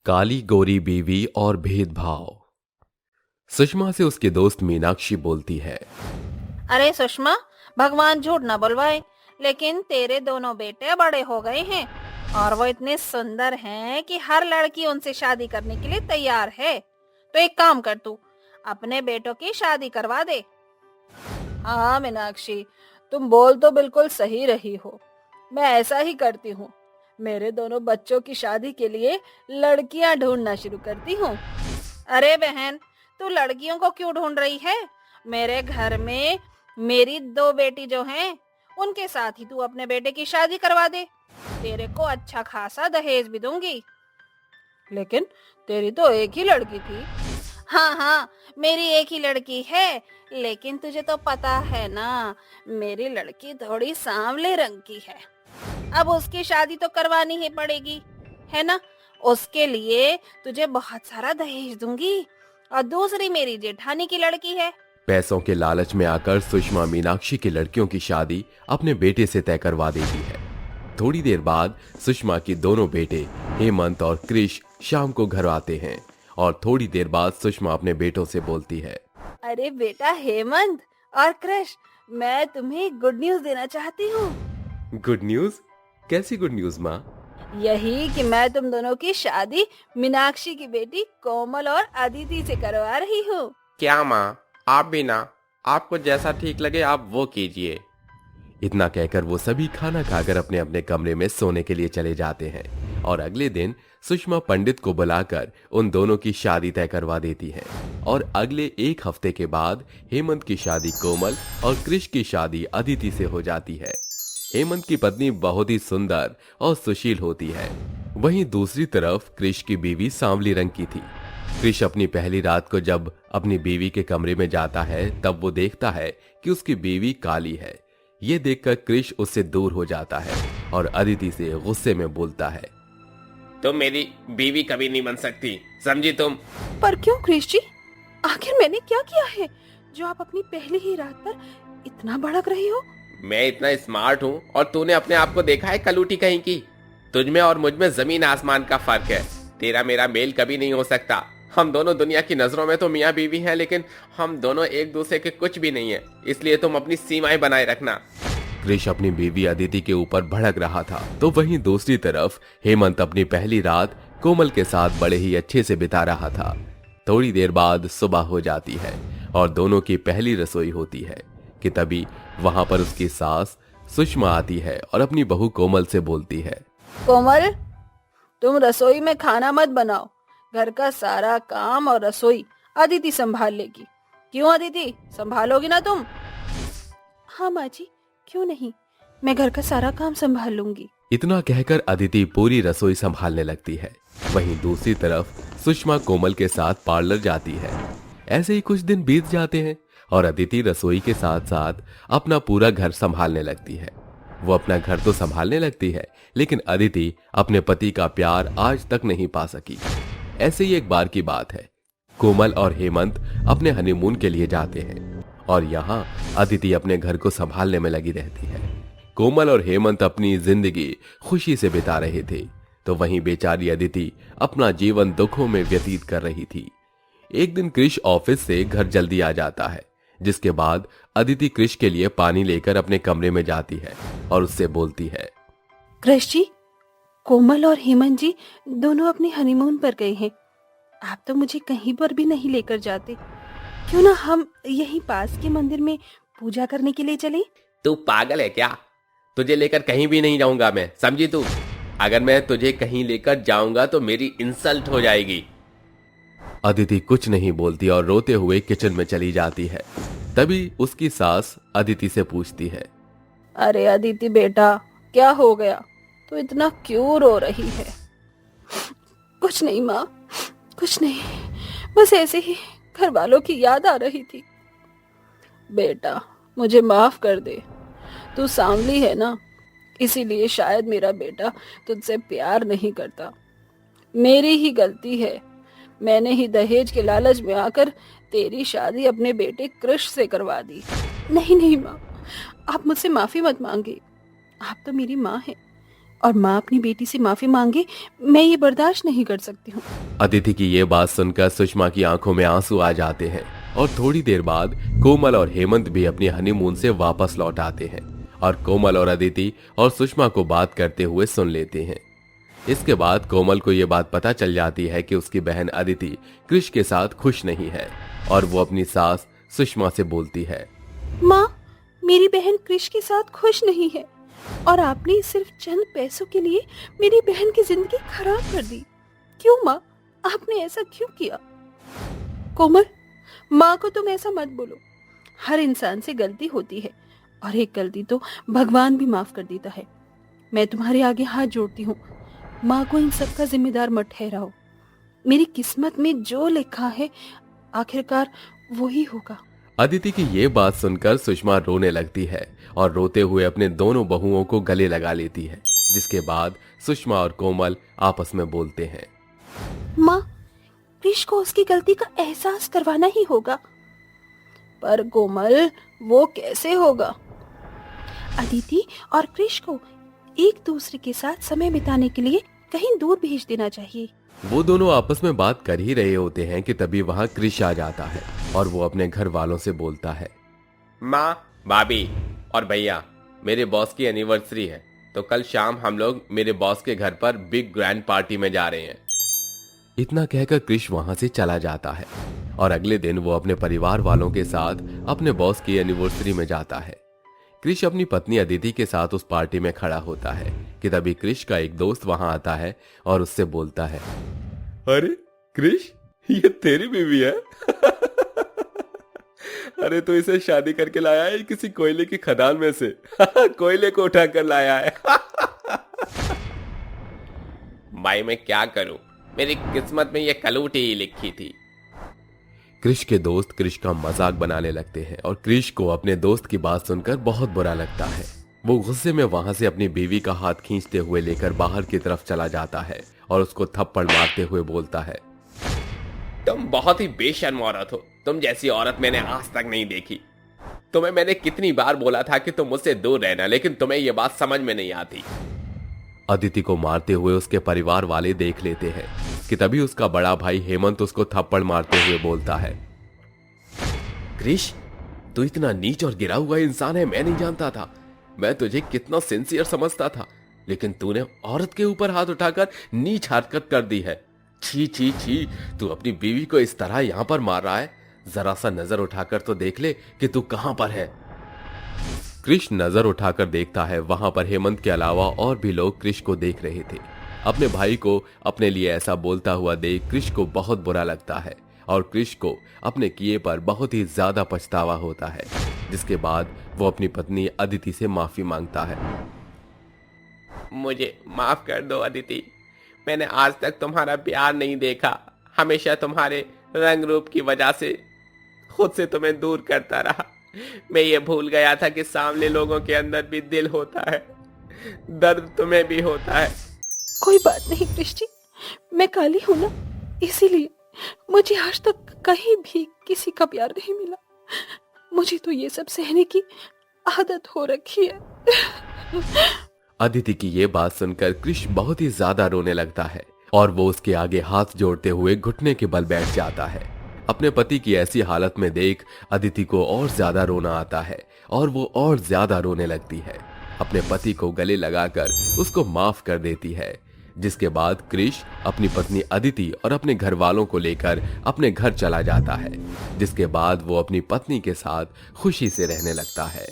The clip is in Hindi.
काली गोरी बीवी और भेदभाव। सुषमा से उसके दोस्त मीनाक्षी बोलती है। अरे सुषमा, भगवान झूठ न बुलवाए, लेकिन तेरे दोनों बेटे बड़े हो गए हैं और वो इतने सुंदर हैं कि हर लड़की उनसे शादी करने के लिए तैयार है। तो एक काम कर, तू अपने बेटों की शादी करवा दे। हाँ मीनाक्षी, तुम बोल तो बिल्कुल सही रही हो। मैं ऐसा ही करती हूँ। मेरे दोनों बच्चों की शादी के लिए लड़कियां ढूंढना शुरू करती हूँ। अरे बहन, तू लड़कियों को क्यों ढूंढ रही है? मेरे घर में मेरी दो बेटी जो हैं, उनके साथ ही तू अपने बेटे की शादी करवा दे। तेरे को अच्छा खासा दहेज भी दूंगी। लेकिन तेरी तो एक ही लड़की थी। हाँ हाँ, मेरी एक ही लड़की है, लेकिन तुझे तो पता है ना, मेरी लड़की थोड़ी सांवले रंग की है। अब उसकी शादी तो करवानी ही पड़ेगी, है ना? उसके लिए तुझे बहुत सारा दहेज दूंगी। और दूसरी मेरी जेठानी की लड़की है। पैसों के लालच में आकर सुषमा मीनाक्षी की लड़कियों की शादी अपने बेटे से तय करवा देती है। थोड़ी देर बाद सुषमा की दोनों बेटे हेमंत और क्रिश शाम को घर आते हैं और थोड़ी देर बाद सुषमा अपने बेटों से बोलती है। अरे बेटा हेमंत और क्रिश, मैं तुम्हें गुड न्यूज देना चाहती हूँ। Good news? कैसी गुड न्यूज माँ? यही कि मैं तुम दोनों की शादी मीनाक्षी की बेटी कोमल और अदिति से करवा रही हूँ। क्या माँ, आप भी ना, आपको जैसा ठीक लगे आप वो कीजिए। इतना कहकर वो सभी खाना खाकर अपने अपने कमरे में सोने के लिए चले जाते हैं और अगले दिन सुषमा पंडित को बुलाकर उन दोनों की शादी तय करवा देती है। और अगले एक हफ्ते के बाद हेमंत की शादी कोमल और क्रिश की शादी अदिति से हो जाती है। हेमंत की पत्नी बहुत ही सुंदर और सुशील होती है। वहीं दूसरी तरफ क्रिश की बीवी सांवली रंग की थी। क्रिश अपनी पहली रात को जब अपनी बीवी के कमरे में जाता है तब वो देखता है कि उसकी बीवी काली है। ये देखकर क्रिश उससे दूर हो जाता है और अदिति से गुस्से में बोलता है। तुम मेरी बीवी कभी नहीं बन सकती, समझी तुम? पर क्यों क्रिश जी? आखिर मैंने क्या किया है जो आप अपनी पहली ही रात पर इतना भड़क रही हो? मैं इतना स्मार्ट हूँ और तूने अपने आप को देखा है कलूटी कहीं की? तुझ में और मुझ में जमीन आसमान का फर्क है। तेरा मेरा मेल कभी नहीं हो सकता। हम दोनों दुनिया की नजरों में तो मियाँ बीवी हैं, लेकिन हम दोनों एक दूसरे के कुछ भी नहीं है। इसलिए तुम अपनी सीमाएं बनाए रखना। क्रिश अपनी बीवी अदिति के ऊपर भड़क रहा था तो वहीं दूसरी तरफ हेमंत अपनी पहली रात कोमल के साथ बड़े ही अच्छे से बिता रहा था। थोड़ी देर बाद सुबह हो जाती है और दोनों की पहली रसोई होती है कि तभी वहां पर उसकी सास सुषमा आती है और अपनी बहू कोमल से बोलती है। कोमल, तुम रसोई में खाना मत बनाओ। घर का सारा काम और रसोई अदिति संभाल लेगी। क्यों अदिति, संभालोगी ना तुम? हाँ माँ जी, क्यों नहीं, मैं घर का सारा काम संभाल लूंगी। इतना कहकर अदिति पूरी रसोई संभालने लगती है। वहीं दूसरी तरफ सुषमा कोमल के साथ पार्लर जाती है। ऐसे ही कुछ दिन बीत जाते हैं और अदिति रसोई के साथ साथ अपना पूरा घर संभालने लगती है। वो अपना घर तो संभालने लगती है, लेकिन अदिति अपने पति का प्यार आज तक नहीं पा सकी। ऐसे ही एक बार की बात है, कोमल और हेमंत अपने हनीमून के लिए जाते हैं और यहाँ अदिति अपने घर को संभालने में लगी रहती है। कोमल और हेमंत अपनी जिंदगी खुशी से बिता रहे थे तो वहीं बेचारी अदिति अपना जीवन दुखों में व्यतीत कर रही थी। एक दिन क्रिश ऑफिस से घर जल्दी आ जाता है, जिसके बाद अदिति क्रिश के लिए पानी लेकर अपने कमरे में जाती है और उससे बोलती है। क्रिश जी, कोमल और हेमंत जी दोनों अपने हनीमून पर गए हैं। आप तो मुझे कहीं पर भी नहीं लेकर जाते। क्यों ना हम यहीं पास के मंदिर में पूजा करने के लिए चले? तू पागल है क्या? तुझे लेकर कहीं भी नहीं जाऊंगा मैं, समझी तू? अगर मैं तुझे कहीं लेकर जाऊंगा तो मेरी इंसल्ट हो जाएगी। अदिति कुछ नहीं बोलती और रोते हुए किचन में चली जाती है। तभी उसकी सास अदिति से पूछती है। अरे अदिति बेटा, क्या हो गया? तू इतना क्यों रो रही है? कुछ नहीं माँ, कुछ नहीं, बस ऐसे ही घर वालों की याद आ रही थी। बेटा मुझे माफ कर दे। तू सांवली है ना, इसीलिए शायद मेरा बेटा तुझसे प्यार नहीं करता। मेरी ही गलती है। मैंने ही दहेज के लालच में आकर तेरी शादी अपने बेटे कृष से करवा दी। नहीं नहीं माँ, आप मुझसे माफी मत मांगे। आप तो मेरी माँ हैं। और माँ अपनी बेटी से माफी मांगे, मैं ये बर्दाश्त नहीं कर सकती हूँ। अदिति की ये बात सुनकर सुषमा की आंखों में आंसू आ जाते हैं और थोड़ी देर बाद कोमल और हेमंत भी अपनी हनीमून से वापस लौट आते हैं और कोमल और अदिति और सुषमा को बात करते हुए सुन लेते हैं। इसके बाद कोमल को ये बात पता चल जाती है कि उसकी बहन अदिति कृष के साथ खुश नहीं है और वो अपनी सास सुषमा से बोलती है, माँ, मेरी बहन कृष के साथ खुश नहीं है और आपने सिर्फ चंद पैसों के लिए मेरी बहन की जिंदगी खराब कर दी। क्यों माँ, आपने ऐसा क्यों किया? कोमल, माँ को तुम ऐसा मत बोलो। हर इंसान से गलती होती है और एक गलती तो भगवान भी माफ कर देता है। मैं तुम्हारे आगे हाथ जोड़ती हूँ, माँ को इन सब का जिम्मेदार मत ठहराओ। मेरी किस्मत में जो लिखा है आखिरकार वही होगा। अदिति की ये बात सुनकर सुषमा रोने लगती है और रोते हुए अपने दोनों बहुओं को गले लगा लेती है, जिसके बाद सुषमा और कोमल आपस में बोलते हैं, माँ, कृष को उसकी गलती का एहसास करवाना ही होगा। पर कोमल, वो कैसे होगा? अदिति और कृष को एक दूसरे के साथ समय बिताने के लिए कहीं दूर भेज देना चाहिए। वो दोनों आपस में बात कर ही रहे होते हैं कि तभी वहाँ कृष आ जाता है और वो अपने घर वालों से बोलता है, माँ, भाभी और भैया, मेरे बॉस की एनिवर्सरी है तो कल शाम हम लोग मेरे बॉस के घर पर बिग ग्रैंड पार्टी में जा रहे हैं। इतना कहकर कृष वहां से चला जाता है और अगले दिन वो अपने परिवार वालों के साथ अपने बॉस की एनिवर्सरी में जाता है। कृष अपनी पत्नी अदिति के साथ उस पार्टी में खड़ा होता है कि तभी कृष का एक दोस्त वहां आता है और उससे बोलता है, अरे कृष, ये तेरी बीवी है? अरे तो इसे शादी करके लाया है किसी कोयले की खदान में से? कोयले को उठा कर लाया है। भाई मैं क्या करूं, मेरी किस्मत में ये कलूटी ही लिखी थी। कृष के दोस्त कृष का मजाक बनाने लगते हैं और कृष को अपने दोस्त की बात सुनकर बहुत बुरा लगता है। वो गुस्से में वहां से अपनी बीवी का हाथ खींचते हुए लेकर बाहर की तरफ चला जाता है और उसको थप्पड़ मारते हुए बोलता है, तुम बहुत ही बेशर्म औरत हो। तुम जैसी औरत मैंने आज तक नहीं देखी। तुम्हें मैंने कितनी बार बोला था कि तुम मुझसे दूर रहना, लेकिन तुम्हें यह बात समझ में नहीं आती। अदिति को मारते हुए उसके परिवार वाले देख लेते हैं कि तभी उसका बड़ा भाई हेमंत उसको थप्पड़ मारते हुए बोलता है, कृष, तू इतना नीच और गिरा हुआ इंसान है, मैं नहीं जानता था। मैं तुझे कितना सिंसियर समझता था, लेकिन तूने औरत के ऊपर हाथ उठाकर नीच हरकत कर दी है। छी छी छी, तू अपनी बीवी को इस तरह यहां पर मार रहा है। जरा सा नजर उठाकर तो देख ले कि तू कहां पर है। कृष नजर उठाकर देखता है, वहां पर हेमंत के अलावा और भी लोग कृष को देख रहे थे। अपने भाई को अपने लिए ऐसा बोलता हुआ देख कृष को बहुत बुरा लगता है और कृष को अपने किए पर बहुत ही ज्यादा पछतावा होता है, जिसके बाद वो अपनी पत्नी अदिति से माफी मांगता है। मुझे माफ कर दो अदिति, मैंने आज तक तुम्हारा प्यार नहीं देखा। हमेशा तुम्हारे रंग रूप की वजह से खुद से तुम्हें दूर करता रहा। मैं ये भूल गया था कि सामने लोगों के अंदर भी दिल होता है, दर्द तुम्हें भी होता है। कोई बात नहीं कृष जी, मैं काली हूं ना, इसीलिए मुझे आज तक कहीं भी किसी का प्यार नहीं मिला। मुझे तो ये सब सहने की आदत हो रखी है। अदिति की ये बात सुनकर कृष बहुत ही ज्यादा रोने लगता है और वो उसके आगे हाथ जोड़ते हुए घुटने के बल बैठ जाता है। अपने पति की ऐसी हालत में देख अदिति को और ज्यादा रोना आता है और वो और ज्यादा रोने लगती है। अपने पति को गले लगाकर उसको माफ कर देती है, जिसके बाद कृष अपनी पत्नी अदिति और अपने घर वालों को लेकर अपने घर चला जाता है, जिसके बाद वो अपनी पत्नी के साथ खुशी से रहने लगता है।